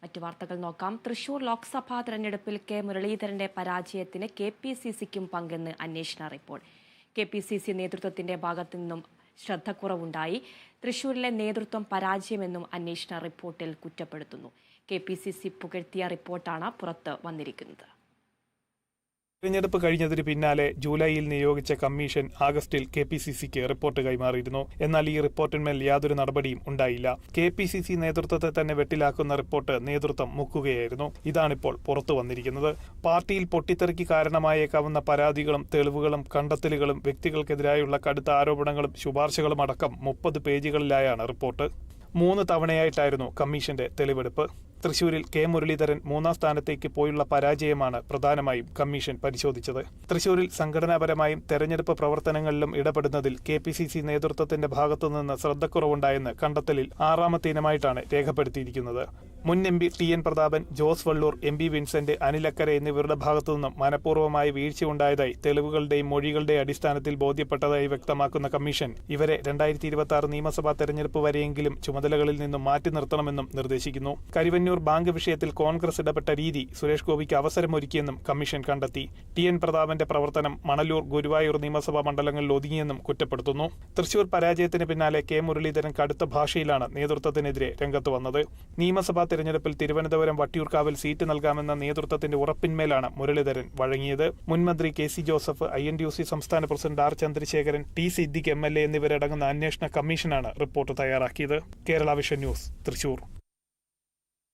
മറ്റു വാർത്തകൾ നോക്കാം. തൃശൂർ ലോക്സഭാ തെരഞ്ഞെടുപ്പിൽ കെ മുരളീധരന്റെ പരാജയത്തിന് KPCCക്കും പങ്കെന്ന് അന്വേഷണ റിപ്പോർട്ട്. KPCC നേതൃത്വത്തിന്റെ ഭാഗത്തു നിന്നും ശ്രദ്ധക്കുറവുണ്ടായി. തൃശൂരിലെ നേതൃത്വം പരാജയമെന്നും അന്വേഷണ റിപ്പോർട്ടിൽ കുറ്റപ്പെടുത്തുന്നു. KPCC പുകഴ്ത്തിയ റിപ്പോർട്ടാണ് പുറത്ത് വന്നിരിക്കുന്നത്. തെരഞ്ഞെടുപ്പ് കഴിഞ്ഞതിന് പിന്നാലെ ജൂലൈയിൽ നിയോഗിച്ച കമ്മീഷൻ ആഗസ്റ്റിൽ KPCCക്ക് റിപ്പോർട്ട് കൈമാറിയിരുന്നു. എന്നാൽ ഈ റിപ്പോർട്ടിന്മേൽ യാതൊരു നടപടിയും ഉണ്ടായില്ല. KPCC നേതൃത്വത്തെ തന്നെ വെട്ടിലാക്കുന്ന റിപ്പോർട്ട് നേതൃത്വം മുക്കുകയായിരുന്നു. ഇതാണിപ്പോൾ പുറത്തു വന്നിരിക്കുന്നത്. പാർട്ടിയിൽ പൊട്ടിത്തെറിക്ക് കാരണമായേക്കാവുന്ന പരാതികളും തെളിവുകളും കണ്ടെത്തലുകളും വ്യക്തികൾക്കെതിരായുള്ള കടുത്ത ആരോപണങ്ങളും ശുപാർശകളും അടക്കം 30 പേജുകളിലായാണ് റിപ്പോർട്ട്. 3 തവണയായിട്ടായിരുന്നു കമ്മീഷന്റെ തെളിവെടുപ്പ്. തൃശൂരിൽ കെ മുരളീധരൻ 3ാം സ്ഥാനത്തേക്ക് പോയുള്ള പരാജയമാണ് പ്രധാനമായും കമ്മീഷൻ പരിശോധിച്ചത്. തൃശൂരിൽ സംഘടനാപരമായും തെരഞ്ഞെടുപ്പ് പ്രവർത്തനങ്ങളിലും ഇടപെടുന്നതിൽ KPCC നേതൃത്വത്തിന്റെ ഭാഗത്തുനിന്ന് ശ്രദ്ധക്കുറവുണ്ടായെന്ന് കണ്ടെത്തലിൽ 6ാമത്തെ ഇനമായിട്ടാണ് രേഖപ്പെടുത്തിയിരിക്കുന്നത്. മുൻ MP TN Prathapan, Jose Vallur, MP Vincent, Anil അക്കരെ എന്നിവരുടെ ഭാഗത്തുനിന്നും മനഃപൂർവ്വമായ വീഴ്ചയുണ്ടായതായി തെളിവുകളുടെയും മൊഴികളുടെയും അടിസ്ഥാനത്തിൽ ബോധ്യപ്പെട്ടതായി വ്യക്തമാക്കുന്ന കമ്മീഷൻ ഇവരെ 2026 നിയമസഭാ തെരഞ്ഞെടുപ്പ് വരെയെങ്കിലും ചുമതലകളിൽ നിന്നും മാറ്റി നിർത്തണമെന്നും നിർദ്ദേശിക്കുന്നു. കരിവന്നൂർ ബാങ്ക് വിഷയത്തിൽ കോൺഗ്രസ് ഇടപെട്ട രീതി സുരേഷ് ഗോപിക്ക് അവസരമൊരുക്കിയെന്നും കമ്മീഷൻ കണ്ടെത്തി. TN പ്രതാപന്റെ പ്രവർത്തനം മണലൂർ, ഗുരുവായൂർ നിയമസഭാ മണ്ഡലങ്ങളിൽ ഒതുങ്ങിയെന്നും കുറ്റപ്പെടുത്തുന്നു. തൃശൂർ പരാജയത്തിന് പിന്നാലെ കെ മുരളീധരൻ കടുത്ത ഭാഷയിലാണ് നേതൃത്വത്തിനെതിരെ രംഗത്ത് വന്നത്. നിയമസഭാ തെരഞ്ഞെടുപ്പിൽ തിരുവനന്തപുരം വട്ടിയൂർക്കാവിൽ സീറ്റ് നൽകാമെന്ന നേതൃത്വത്തിന്റെ ഉറപ്പിന്മേലാണ് മുരളീധരൻ വഴങ്ങിയത്. മുൻമന്ത്രി KC ജോസഫ്, INTUC സംസ്ഥാന president R Chandrasekharan, T Siddique MLA എന്നിവരടങ്ങുന്ന അന്വേഷണ കമ്മീഷനാണ് റിപ്പോർട്ട് തയ്യാറാക്കിയത്. Kerala vision news, Thrissur.